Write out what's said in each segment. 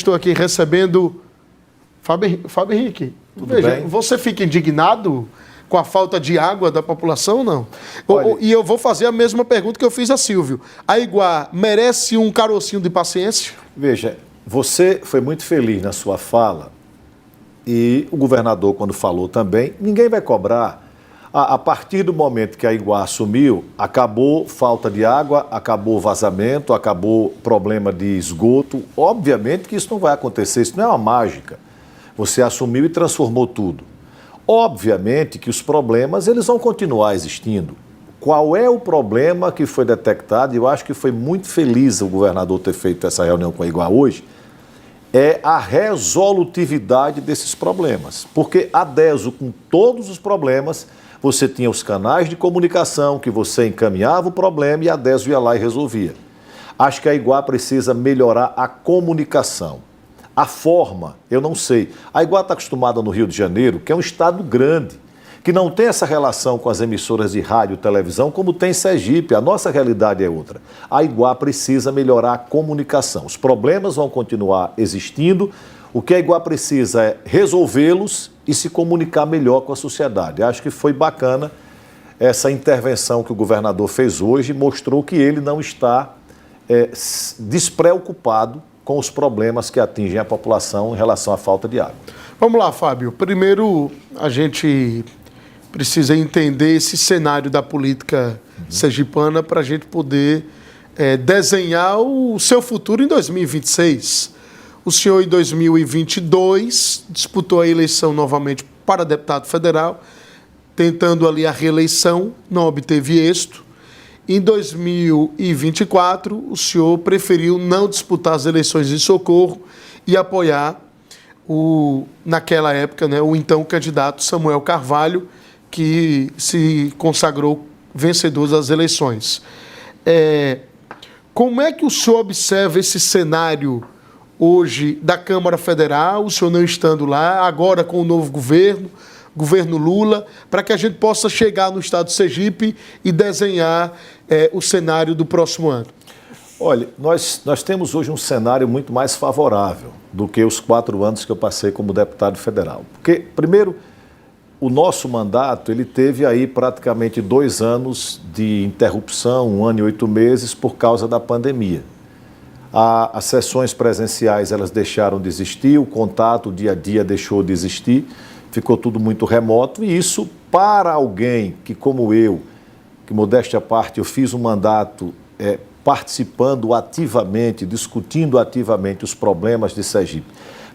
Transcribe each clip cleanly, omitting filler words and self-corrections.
estou aqui recebendo Fábio Henrique. Tudo bem? Você fica indignado com a falta de água da população ou não? Olha, E eu vou fazer a mesma pergunta que eu fiz a Silvio. A Iguá merece um carocinho de paciência? Veja, você foi muito feliz na sua fala e o governador, quando falou também, ninguém vai cobrar. A partir do momento que a Iguá assumiu, acabou falta de água, acabou vazamento, acabou problema de esgoto. Obviamente que isso não vai acontecer, isso não é uma mágica. Você assumiu e transformou tudo. Obviamente que os problemas eles vão continuar existindo. Qual é o problema que foi detectado? Eu acho que foi muito feliz o governador ter feito essa reunião com a Iguá hoje, é a resolutividade desses problemas. Porque a DESO, com todos os problemas, você tinha os canais de comunicação que você encaminhava o problema e a DESO ia lá e resolvia. Acho que a Iguá precisa melhorar a comunicação. A forma, eu não sei. A Iguá está acostumada no Rio de Janeiro, que é um estado grande, que não tem essa relação com as emissoras de rádio e televisão como tem Sergipe. A nossa realidade é outra. A Iguá precisa melhorar a comunicação. Os problemas vão continuar existindo. O que a Iguá precisa é resolvê-los e se comunicar melhor com a sociedade. Acho que foi bacana essa intervenção que o governador fez hoje, mostrou que ele não está despreocupado com os problemas que atingem a população em relação à falta de água. Vamos lá, Fábio. Primeiro, a gente precisa entender esse cenário da política sergipana para a gente poder desenhar o seu futuro em 2026. O senhor, em 2022, disputou a eleição novamente para deputado federal, tentando ali a reeleição, não obteve êxito. Em 2024, o senhor preferiu não disputar as eleições em Socorro e apoiar, naquela época, o então candidato Samuel Carvalho, que se consagrou vencedor das eleições. Como é que o senhor observa esse cenário hoje da Câmara Federal, o senhor não estando lá, agora com o novo governo Lula, para que a gente possa chegar no estado de Sergipe e desenhar o cenário do próximo ano? Olha, nós temos hoje um cenário muito mais favorável do que os 4 anos que eu passei como deputado federal. Porque, primeiro, o nosso mandato, ele teve aí praticamente 2 anos de interrupção, 1 ano e 8 meses, por causa da pandemia. As sessões presenciais, elas deixaram de existir, o contato, o dia a dia deixou de existir, ficou tudo muito remoto, e isso, para alguém que, como eu, que modéstia à parte, eu fiz um mandato participando ativamente, discutindo ativamente os problemas de Sergipe,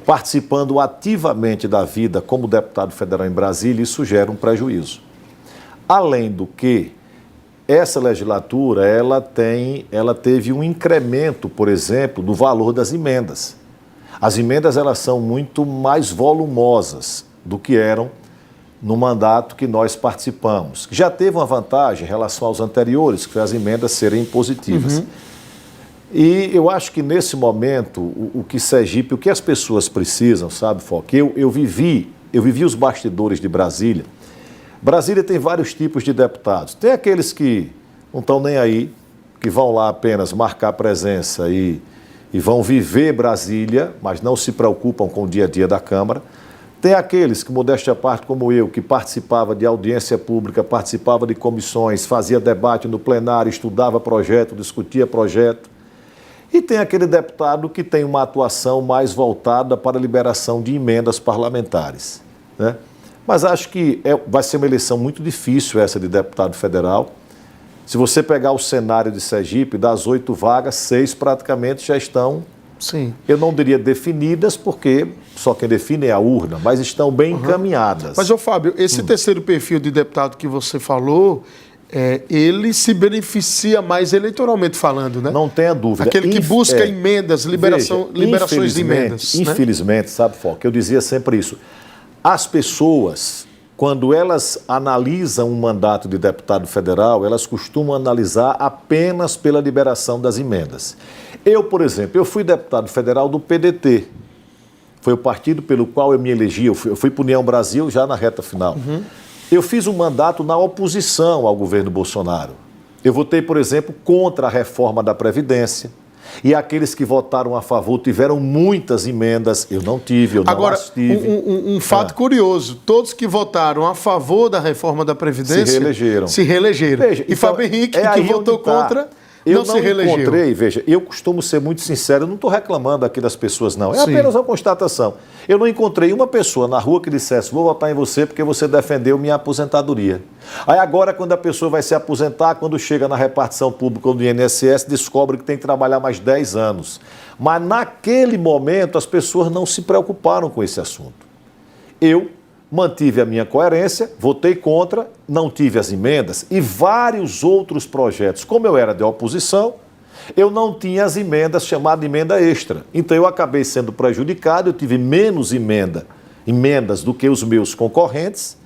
participando ativamente da vida como deputado federal em Brasília, isso gera um prejuízo. Além do que, essa legislatura, ela teve um incremento, por exemplo, do valor das emendas. As emendas, elas são muito mais volumosas do que eram no mandato que nós participamos. Já teve uma vantagem em relação aos anteriores, que foi as emendas serem impositivas. E eu acho que nesse momento, o que Sergipe, o que as pessoas precisam, sabe, Foque? Eu vivi os bastidores de Brasília. Brasília tem vários tipos de deputados. Tem aqueles que não estão nem aí, que vão lá apenas marcar presença e vão viver Brasília, mas não se preocupam com o dia a dia da Câmara. Tem aqueles que, modéstia à parte, como eu, que participava de audiência pública, participava de comissões, fazia debate no plenário, estudava projeto, discutia projeto. E tem aquele deputado que tem uma atuação mais voltada para a liberação de emendas parlamentares, né? Mas acho que vai ser uma eleição muito difícil essa de deputado federal. Se você pegar o cenário de Sergipe, das 8 vagas, 6 praticamente já estão, sim, eu não diria definidas, porque só quem define é a urna, mas estão bem encaminhadas. Mas, Fábio, esse terceiro perfil de deputado que você falou, ele se beneficia mais eleitoralmente falando, né? Não tenha dúvida. Aquele que busca emendas, liberações de emendas. Infelizmente, né? Sabe, Foque, eu dizia sempre isso. As pessoas, quando elas analisam um mandato de deputado federal, elas costumam analisar apenas pela liberação das emendas. Eu, por exemplo, eu fui deputado federal do PDT. Foi o partido pelo qual eu me elegi. Eu fui para a União Brasil já na reta final. Eu fiz um mandato na oposição ao governo Bolsonaro. Eu votei, por exemplo, contra a reforma da Previdência. E aqueles que votaram a favor tiveram muitas emendas, eu não tive, eu não Agora, as tive. um fato curioso, todos que votaram a favor da reforma da Previdência se reelegeram. Veja, e então, Fábio Henrique, que votou contra, eu não se reelegeu. Encontrei, veja, eu costumo ser muito sincero, eu não estou reclamando aqui das pessoas, não. É Sim. apenas uma constatação. Eu não encontrei uma pessoa na rua que dissesse, vou votar em você porque você defendeu minha aposentadoria. Aí agora, quando a pessoa vai se aposentar, quando chega na repartição pública ou do INSS, descobre que tem que trabalhar mais 10 anos. Mas naquele momento, as pessoas não se preocuparam com esse assunto. Eu mantive a minha coerência, votei contra, não tive as emendas e vários outros projetos. Como eu era de oposição, eu não tinha as emendas, chamada emenda extra. Então eu acabei sendo prejudicado, eu tive menos emendas do que os meus concorrentes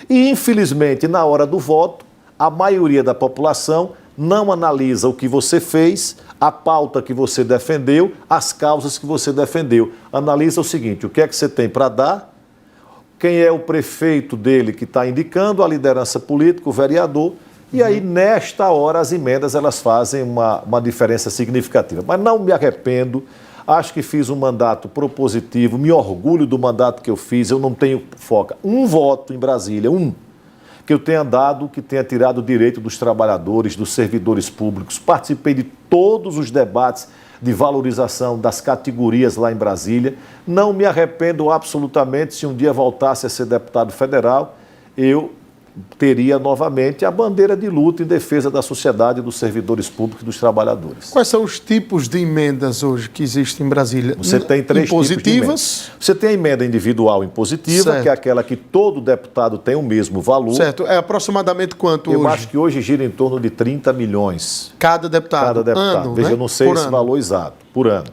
e, infelizmente, na hora do voto, a maioria da população não analisa o que você fez, a pauta que você defendeu, as causas que você defendeu. Analisa o seguinte, o que é que você tem para dar, quem é o prefeito dele que está indicando, a liderança política, o vereador, e aí, nesta hora, as emendas elas fazem uma diferença significativa. Mas não me arrependo, acho que fiz um mandato propositivo, me orgulho do mandato que eu fiz, eu não tenho foca. Um voto em Brasília, que eu tenha dado, que tenha tirado o direito dos trabalhadores, dos servidores públicos, participei de todos os debates de valorização das categorias lá em Brasília. Não me arrependo absolutamente, se um dia voltasse a ser deputado federal, eu teria novamente a bandeira de luta em defesa da sociedade, dos servidores públicos e dos trabalhadores. Quais são os tipos de emendas hoje que existem em Brasília? Você tem 3 tipos de impositivas. Você tem a emenda individual impositiva, certo, que é aquela que todo deputado tem o mesmo valor. Certo. É aproximadamente quanto hoje? Eu acho que hoje gira em torno de 30 milhões. Cada deputado? Cada deputado. Ano, Veja, né? eu não sei esse valor exato, por ano.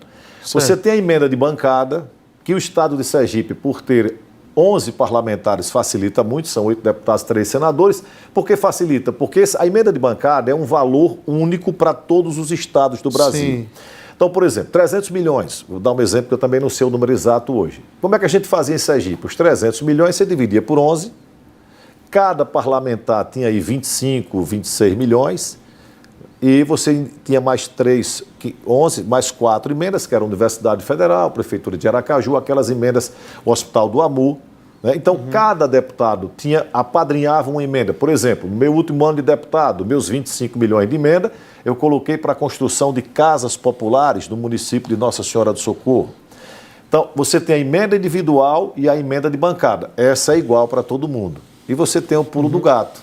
Certo. Você tem a emenda de bancada, que o Estado de Sergipe, por ter 11 parlamentares, facilita muito, são 8 deputados, 3 senadores. Por que facilita? Porque a emenda de bancada é um valor único para todos os estados do Brasil. Sim. Então, por exemplo, 300 milhões, vou dar um exemplo que eu também não sei o número exato hoje. Como é que a gente fazia em Sergipe? Os 300 milhões você dividia por 11, cada parlamentar tinha aí 25, 26 milhões, e você tinha mais 11, mais 4 emendas, que era a Universidade Federal, Prefeitura de Aracaju, aquelas emendas, o Hospital do Amu. Né? Então, cada deputado apadrinhava uma emenda. Por exemplo, no meu último ano de deputado, meus 25 milhões de emenda, eu coloquei para a construção de casas populares no município de Nossa Senhora do Socorro. Então, você tem a emenda individual e a emenda de bancada. Essa é igual para todo mundo. E você tem o pulo do gato,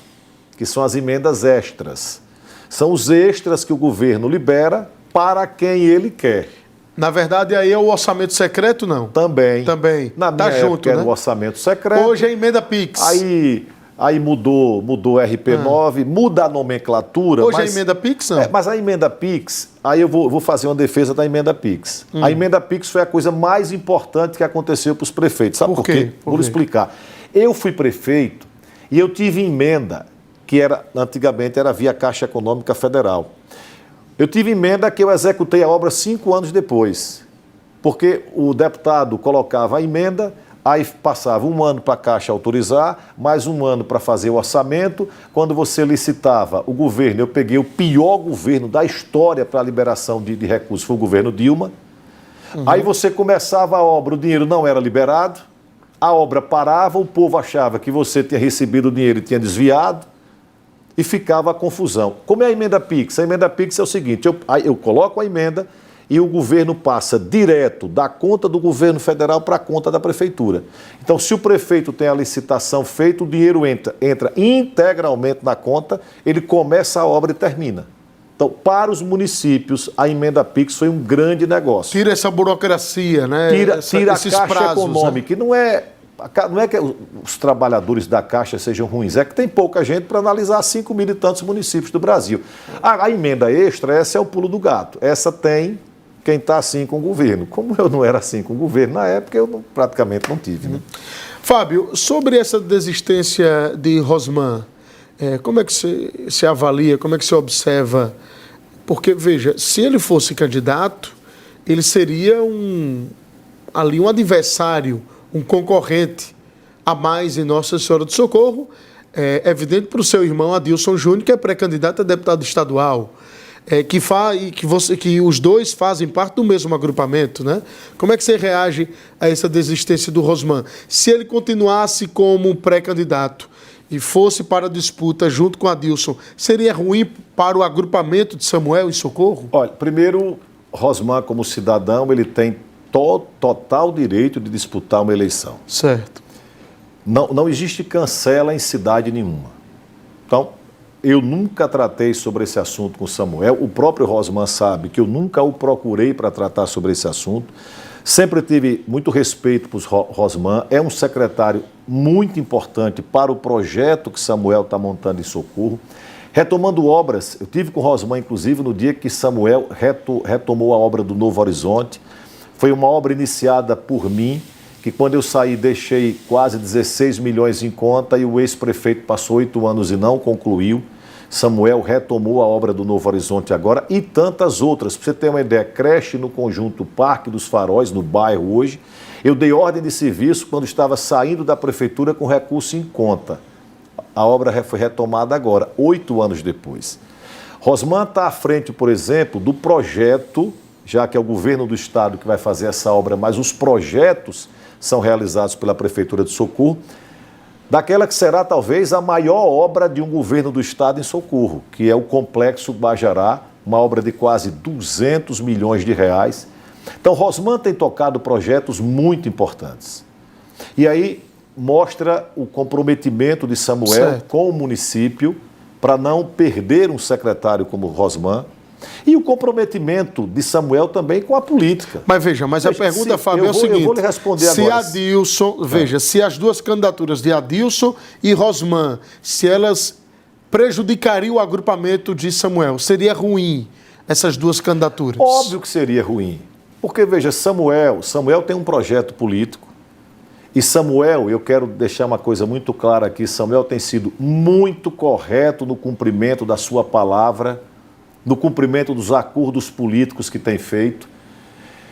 que são as emendas extras. São os extras que o governo libera para quem ele quer. Na verdade, aí é o orçamento secreto, não? Também. Na minha época era o orçamento secreto. Hoje é emenda Pix. Aí mudou o RP9, muda a nomenclatura. Hoje é emenda Pix, não? Mas a emenda Pix, aí eu vou fazer uma defesa da emenda Pix. A emenda Pix foi a coisa mais importante que aconteceu para os prefeitos. Sabe por quê? Vou explicar. Eu fui prefeito e eu tive emenda que antigamente era via Caixa Econômica Federal. Eu tive emenda que eu executei a obra 5 anos depois, porque o deputado colocava a emenda, aí passava 1 ano para a Caixa autorizar, mais 1 ano para fazer o orçamento. Quando você licitava o governo, eu peguei o pior governo da história para a liberação de recursos, foi o governo Dilma. Aí você começava a obra, o dinheiro não era liberado, a obra parava, o povo achava que você tinha recebido o dinheiro e tinha desviado, e ficava a confusão. Como é a emenda Pix? A emenda Pix é o seguinte, eu coloco a emenda e o governo passa direto da conta do governo federal para a conta da prefeitura. Então, se o prefeito tem a licitação feita, o dinheiro entra integralmente na conta, ele começa a obra e termina. Então, para os municípios, a emenda Pix foi um grande negócio. Tira essa burocracia, né? Tira a Caixa prazos, Econômica, que não é que os trabalhadores da Caixa sejam ruins, é que tem pouca gente para analisar 5 mil e tantos municípios do Brasil. A emenda extra, essa é o pulo do gato. Essa tem quem está assim com o governo. Como eu não era assim com o governo na época, eu praticamente não tive. Né? Fábio, sobre essa desistência de Rosman, como é que se avalia, como é que se observa? Porque, veja, se ele fosse candidato, ele seria um adversário, um concorrente a mais em Nossa Senhora do Socorro, evidente para o seu irmão Adilson Júnior, que é pré-candidato a deputado estadual. que os dois fazem parte do mesmo agrupamento, né? Como é que você reage a essa desistência do Rosman? Se ele continuasse como pré-candidato e fosse para a disputa junto com Adilson, seria ruim para o agrupamento de Samuel e Socorro? Olha, primeiro, Rosman, como cidadão, ele tem total direito de disputar uma eleição. Certo. Não existe cancela em cidade nenhuma. Então, eu nunca tratei sobre esse assunto com Samuel. O próprio Rosman sabe que eu nunca o procurei para tratar sobre esse assunto. Sempre tive muito respeito por Rosman. É um secretário muito importante para o projeto que Samuel está montando em Socorro. Retomando obras, eu tive com o Rosman, inclusive, no dia que Samuel retomou a obra do Novo Horizonte. Foi uma obra iniciada por mim, que quando eu saí deixei quase 16 milhões em conta e o ex-prefeito passou 8 anos e não concluiu. Samuel retomou a obra do Novo Horizonte agora e tantas outras. Para você ter uma ideia, creche no conjunto Parque dos Faróis, no bairro hoje. Eu dei ordem de serviço quando estava saindo da prefeitura com recurso em conta. A obra foi retomada agora, 8 anos depois. Rosman está à frente, por exemplo, do projeto, já que é o governo do estado que vai fazer essa obra, mas os projetos são realizados pela Prefeitura de Socorro, daquela que será talvez a maior obra de um governo do estado em Socorro, que é o Complexo Guajará, uma obra de quase 200 milhões de reais. Então, Rosman tem tocado projetos muito importantes. E aí mostra o comprometimento de Samuel com o município para não perder um secretário como Rosman. E o comprometimento de Samuel também com a política. Mas veja, a pergunta, Fábio, é o seguinte. Eu vou lhe responder se agora. Adilson, veja, se as duas candidaturas de Adilson e Rosman, se elas prejudicariam o agrupamento de Samuel, seria ruim essas duas candidaturas? Óbvio que seria ruim. Porque, veja, Samuel tem um projeto político. E Samuel, eu quero deixar uma coisa muito clara aqui, Samuel tem sido muito correto no cumprimento da sua palavra, no cumprimento dos acordos políticos que tem feito,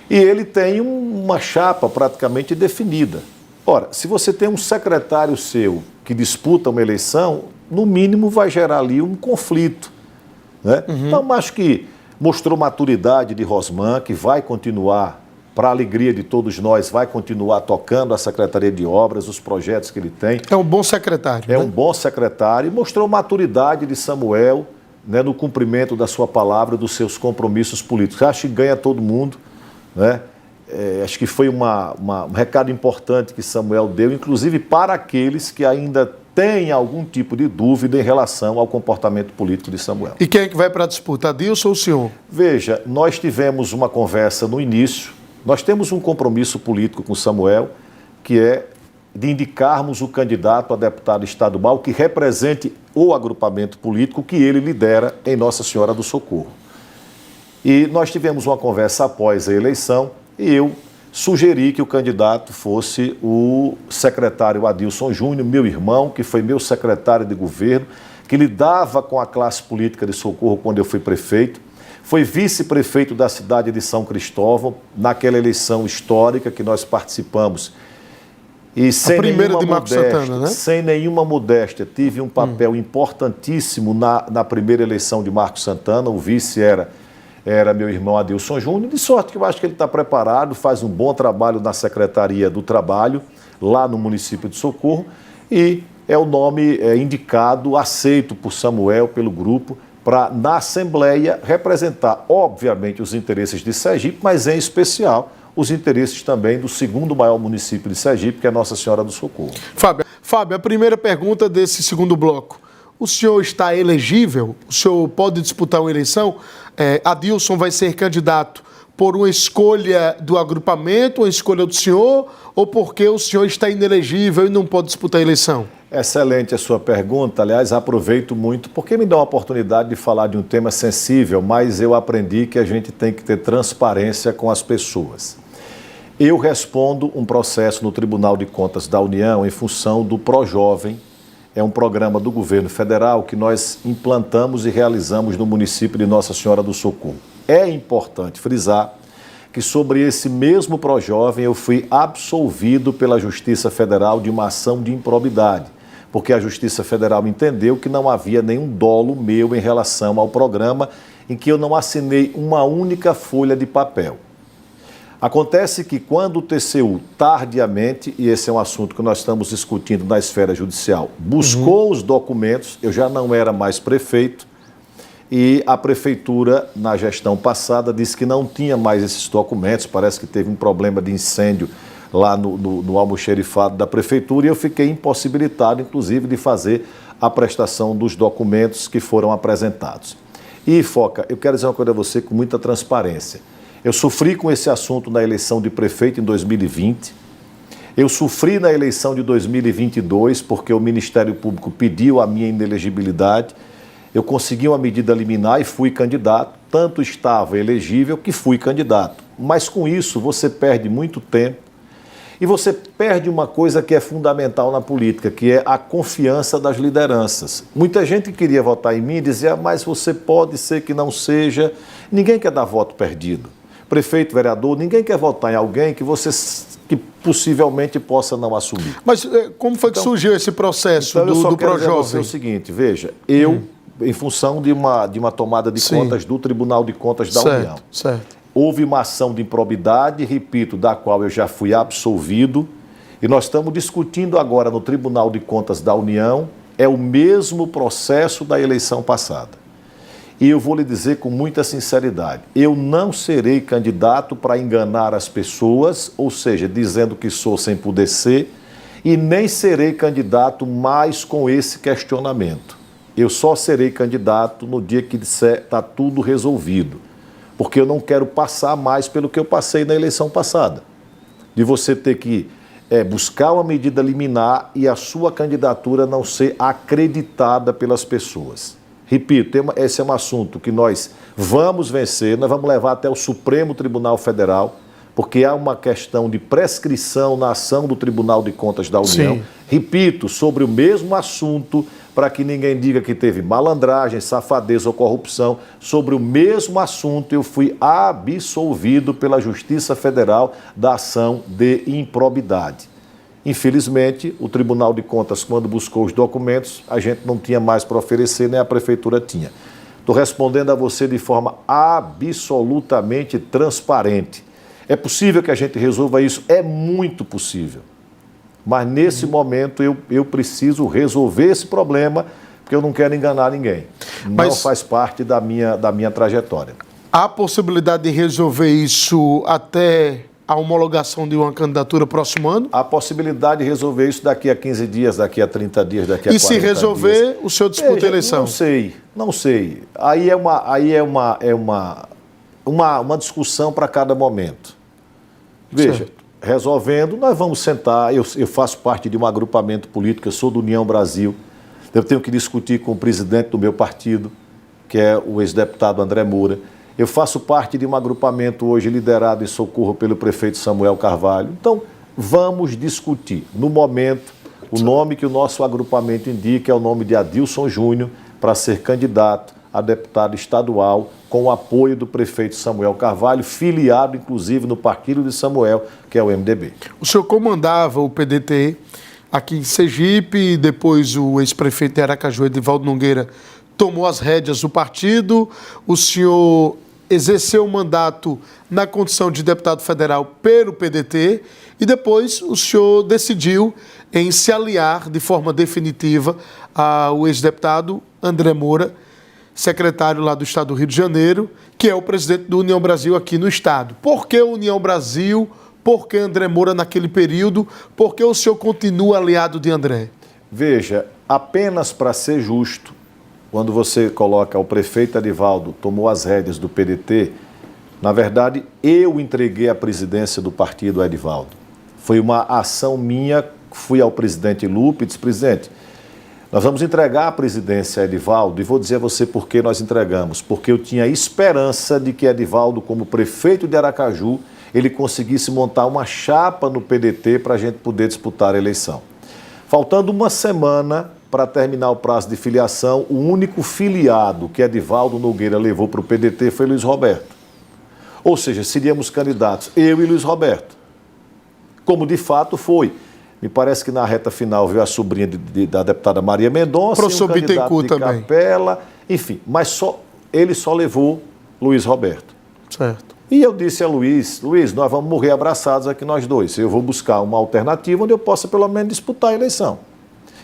e ele tem uma chapa praticamente definida. Ora, se você tem um secretário seu que disputa uma eleição, no mínimo vai gerar ali um conflito, né? Então, acho que mostrou maturidade de Rosman, que vai continuar, para a alegria de todos nós, vai continuar tocando a Secretaria de Obras, os projetos que ele tem. É um bom secretário. É um bom secretário, e mostrou maturidade de Samuel, né, no cumprimento da sua palavra, dos seus compromissos políticos. Acho que ganha todo mundo, né? Acho que foi um recado importante que Samuel deu, inclusive para aqueles que ainda têm algum tipo de dúvida em relação ao comportamento político de Samuel. E quem é que vai para a disputa, Adilson ou o senhor? Veja, nós tivemos uma conversa no início, nós temos um compromisso político com Samuel, que é de indicarmos o candidato a deputado estadual que represente o agrupamento político que ele lidera em Nossa Senhora do Socorro. E nós tivemos uma conversa após a eleição e eu sugeri que o candidato fosse o secretário Adilson Júnior, meu irmão, que foi meu secretário de governo, que lidava com a classe política de Socorro quando eu fui prefeito. Foi vice-prefeito da cidade de São Cristóvão, naquela eleição histórica que nós participamos. E sem nenhuma modéstia, tive um papel importantíssimo na primeira eleição de Marcos Santana. O vice era meu irmão Adilson Júnior, de sorte que eu acho que ele está preparado, faz um bom trabalho na Secretaria do Trabalho, lá no município de Socorro, e é o nome indicado, aceito por Samuel, pelo grupo, para, na Assembleia, representar, obviamente, os interesses de Sergipe, mas, em especial, os interesses também do segundo maior município de Sergipe, que é Nossa Senhora do Socorro. Fábio, a primeira pergunta desse segundo bloco. O senhor está elegível? O senhor pode disputar uma eleição? Adilson vai ser candidato por uma escolha do agrupamento, uma escolha do senhor, ou porque o senhor está inelegível e não pode disputar a eleição? Excelente a sua pergunta. Aliás, aproveito muito, porque me dá uma oportunidade de falar de um tema sensível, mas eu aprendi que a gente tem que ter transparência com as pessoas. Eu respondo um processo no Tribunal de Contas da União em função do ProJovem. É um programa do governo federal que nós implantamos e realizamos no município de Nossa Senhora do Socorro. É importante frisar que sobre esse mesmo ProJovem eu fui absolvido pela Justiça Federal de uma ação de improbidade, porque a Justiça Federal entendeu que não havia nenhum dolo meu em relação ao programa em que eu não assinei uma única folha de papel. Acontece que quando o TCU, tardiamente, e esse é um assunto que nós estamos discutindo na esfera judicial, buscou os documentos, eu já não era mais prefeito, e a prefeitura, na gestão passada, disse que não tinha mais esses documentos, parece que teve um problema de incêndio lá no almoxerifado da prefeitura, e eu fiquei impossibilitado, inclusive, de fazer a prestação dos documentos que foram apresentados. E, Foca, eu quero dizer uma coisa a você com muita transparência. Eu sofri com esse assunto na eleição de prefeito em 2020, eu sofri na eleição de 2022, porque o Ministério Público pediu a minha inelegibilidade, eu consegui uma medida liminar e fui candidato, tanto estava elegível que fui candidato. Mas com isso você perde muito tempo e você perde uma coisa que é fundamental na política, que é a confiança das lideranças. Muita gente queria votar em mim e dizia, mas você pode ser que não seja. Ninguém quer dar voto perdido. Prefeito, vereador, ninguém quer votar em alguém que possivelmente possa não assumir. Mas como foi que surgiu esse processo do ProJovem? É o seguinte, veja, em função de uma tomada de contas do Tribunal de Contas da União. Certo. Houve uma ação de improbidade, repito, da qual eu já fui absolvido, e nós estamos discutindo agora no Tribunal de Contas da União, é o mesmo processo da eleição passada. E eu vou lhe dizer com muita sinceridade, eu não serei candidato para enganar as pessoas, ou seja, dizendo que sou sem poder ser, e nem serei candidato mais com esse questionamento. Eu só serei candidato no dia que disser está tudo resolvido, porque eu não quero passar mais pelo que eu passei na eleição passada, de você ter que buscar uma medida liminar e a sua candidatura não ser acreditada pelas pessoas. Repito, esse é um assunto que nós vamos vencer, nós vamos levar até o Supremo Tribunal Federal, porque há uma questão de prescrição na ação do Tribunal de Contas da União. Sim. Repito, sobre o mesmo assunto, para que ninguém diga que teve malandragem, safadeza ou corrupção, sobre o mesmo assunto eu fui absolvido pela Justiça Federal da ação de improbidade. Infelizmente, o Tribunal de Contas, quando buscou os documentos, a gente não tinha mais para oferecer, nem a Prefeitura tinha. Estou respondendo a você de forma absolutamente transparente. É possível que a gente resolva isso? É muito possível. Mas nesse momento eu preciso resolver esse problema, porque eu não quero enganar ninguém. Não faz parte da minha trajetória. Há possibilidade de resolver isso até a homologação de uma candidatura próximo ano? Há possibilidade de resolver isso daqui a 15 dias, daqui a 30 dias, daqui a 40 dias. E se resolver, o senhor disputa a eleição? Não sei. Aí é uma discussão para cada momento. Veja, resolvendo, nós vamos sentar, eu faço parte de um agrupamento político, eu sou do União Brasil, eu tenho que discutir com o presidente do meu partido, que é o ex-deputado André Moura. Eu faço parte de um agrupamento hoje liderado em Socorro pelo prefeito Samuel Carvalho. Então, vamos discutir. No momento, o nome que o nosso agrupamento indica é o nome de Adilson Júnior para ser candidato a deputado estadual com o apoio do prefeito Samuel Carvalho, filiado, inclusive, no partido de Samuel, que é o MDB. O senhor comandava o PDT aqui em Sergipe, depois o ex-prefeito de Aracaju, Edivaldo Nogueira, tomou as rédeas do partido, o senhor exerceu o mandato na condição de deputado federal pelo PDT e depois o senhor decidiu em se aliar de forma definitiva ao ex-deputado André Moura, secretário lá do Estado do Rio de Janeiro, que é o presidente do União Brasil aqui no Estado. Por que União Brasil? Por que André Moura naquele período? Por que o senhor continua aliado de André? Veja, apenas para ser justo, quando você coloca o prefeito Edivaldo tomou as rédeas do PDT, na verdade, eu entreguei a presidência do partido a Edivaldo. Foi uma ação minha, fui ao presidente Lupe e disse, presidente, nós vamos entregar a presidência a Edivaldo e vou dizer a você por que nós entregamos. Porque eu tinha esperança de que Edivaldo, como prefeito de Aracaju, ele conseguisse montar uma chapa no PDT para a gente poder disputar a eleição. Faltando uma semana para terminar o prazo de filiação, o único filiado que Edivaldo Nogueira levou para o PDT foi Luiz Roberto. Ou seja, seríamos candidatos, eu e Luiz Roberto. Como de fato foi. Me parece que na reta final veio a sobrinha da deputada Maria Mendonça, professor um candidato Bittencourt de Capela, enfim. Mas só ele só levou Luiz Roberto. Certo. E eu disse a Luiz, nós vamos morrer abraçados aqui nós dois. Eu vou buscar uma alternativa onde eu possa pelo menos disputar a eleição.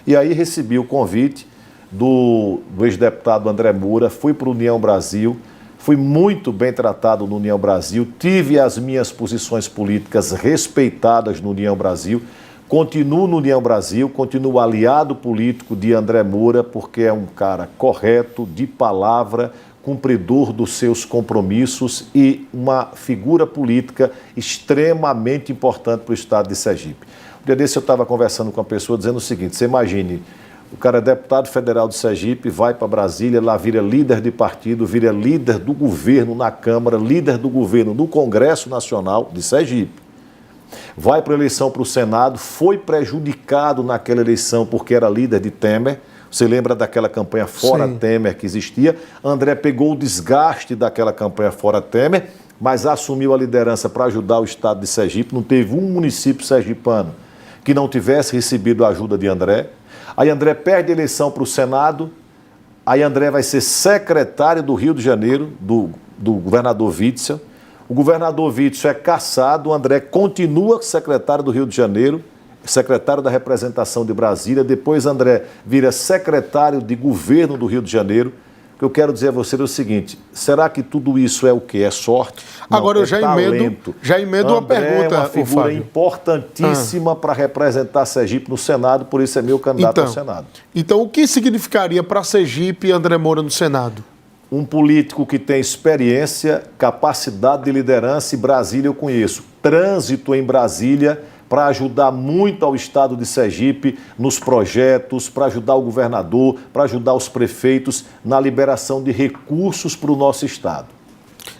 E aí recebi o convite do ex-deputado André Moura, fui para o União Brasil, fui muito bem tratado no União Brasil, tive as minhas posições políticas respeitadas no União Brasil, continuo no União Brasil, continuo aliado político de André Moura, porque é um cara correto, de palavra, cumpridor dos seus compromissos e uma figura política extremamente importante para o estado de Sergipe. Um dia desse eu estava conversando com uma pessoa dizendo o seguinte, você imagine, o cara é deputado federal de Sergipe, vai para Brasília, lá vira líder de partido, vira líder do governo na Câmara, líder do governo no Congresso Nacional de Sergipe. Vai para a eleição para o Senado, foi prejudicado naquela eleição porque era líder de Temer. Você lembra daquela campanha fora Sim. Temer que existia? André pegou o desgaste daquela campanha fora Temer, mas assumiu a liderança para ajudar o estado de Sergipe. Não teve um município sergipano que não tivesse recebido a ajuda de André. Aí André perde a eleição para o Senado, aí André vai ser secretário do Rio de Janeiro, do governador Witzel. O governador Witzel é cassado, o André continua secretário do Rio de Janeiro, secretário da representação de Brasília, depois André vira secretário de governo do Rio de Janeiro. O que eu quero dizer a você é o seguinte, será que tudo isso é o quê? É sorte? Não, agora eu já emendo uma pergunta, é uma figura importantíssima para representar Sergipe no Senado, por isso é meu candidato ao Senado. Então, o que significaria para Sergipe André Moura no Senado? Um político que tem experiência, capacidade de liderança, e Brasília eu conheço. Trânsito em Brasília para ajudar muito ao estado de Sergipe nos projetos, para ajudar o governador, para ajudar os prefeitos na liberação de recursos para o nosso estado.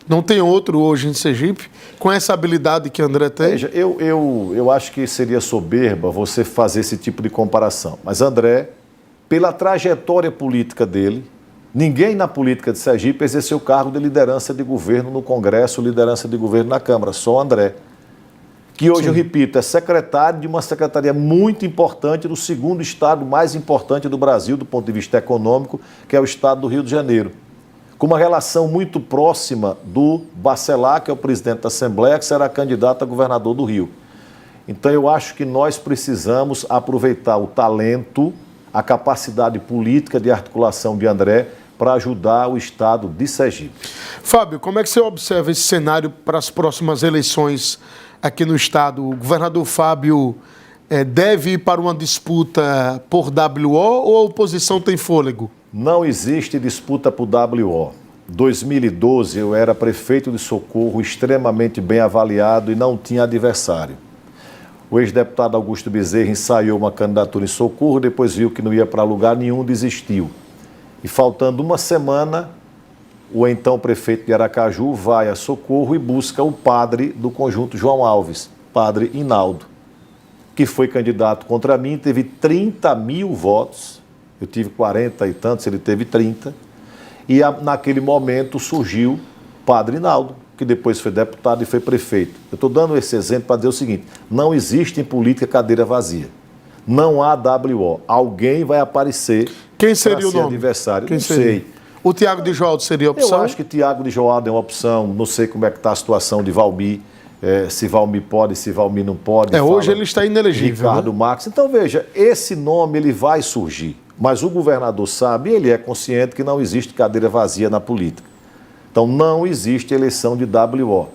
Não tem outro hoje em Sergipe com essa habilidade que André tem? Veja, eu acho que seria soberba você fazer esse tipo de comparação. Mas André, pela trajetória política dele, ninguém na política de Sergipe exerceu o cargo de liderança de governo no Congresso, liderança de governo na Câmara, só André. Que hoje, eu repito, é secretário de uma secretaria muito importante do segundo estado mais importante do Brasil, do ponto de vista econômico, que é o estado do Rio de Janeiro. Com uma relação muito próxima do Bacelar, que é o presidente da Assembleia, que será candidato a governador do Rio. Então, eu acho que nós precisamos aproveitar o talento, a capacidade política de articulação de André para ajudar o estado de Sergipe. Fábio, como é que você observa esse cenário para as próximas eleições aqui no estado? O governador Fábio deve ir para uma disputa por WO ou a oposição tem fôlego? Não existe disputa por WO. 2012 eu era prefeito de Socorro, extremamente bem avaliado e não tinha adversário. O ex-deputado Augusto Bezerra ensaiou uma candidatura em Socorro, depois viu que não ia para lugar nenhum, desistiu. E faltando uma semana, o então prefeito de Aracaju vai a Socorro e busca o padre do conjunto João Alves, padre Hinaldo, que foi candidato contra mim, teve 30 mil votos, eu tive 40 e tantos, ele teve 30, e naquele momento surgiu padre Hinaldo, que depois foi deputado e foi prefeito. Eu estou dando esse exemplo para dizer o seguinte, não existe em política cadeira vazia, não há WO, alguém vai aparecer. Quem seria o nome? Adversário, Quem não seria? sei. O Tiago de Joaldo seria opção? Eu acho que Tiago de Joaldo é uma opção, não sei como é que está a situação de Valmir, se Valmir pode, se Valmir não pode. Hoje ele está inelegível. Ricardo Marques. Então, veja, esse nome ele vai surgir, mas o governador sabe, ele é consciente que não existe cadeira vazia na política. Então, não existe eleição de WO.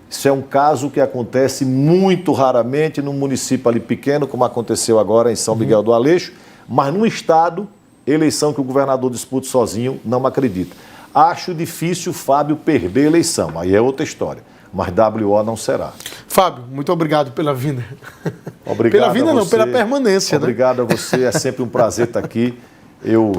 Isso é um caso que acontece muito raramente num município ali pequeno, como aconteceu agora em São Miguel do Aleixo, mas num estado, eleição que o governador disputa sozinho, não acredita. Acho difícil o Fábio perder a eleição, aí é outra história, mas WO não será. Fábio, muito obrigado pela vinda. Obrigado pela vinda não, pela permanência. Obrigado a você, é sempre um prazer estar aqui. Eu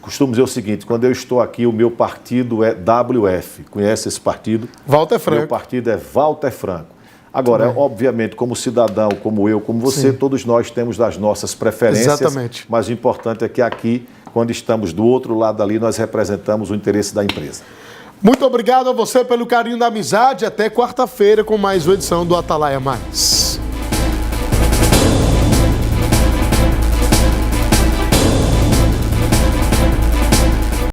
costumo dizer o seguinte, quando eu estou aqui, o meu partido é WF. Conhece esse partido? Walter Franco. Meu partido é Walter Franco. Agora, obviamente, como cidadão, como eu, como você, todos nós temos as nossas preferências. Exatamente. Mas o importante é que aqui, quando estamos do outro lado ali, nós representamos o interesse da empresa. Muito obrigado a você pelo carinho da amizade. Até quarta-feira com mais uma edição do Atalaia Mais.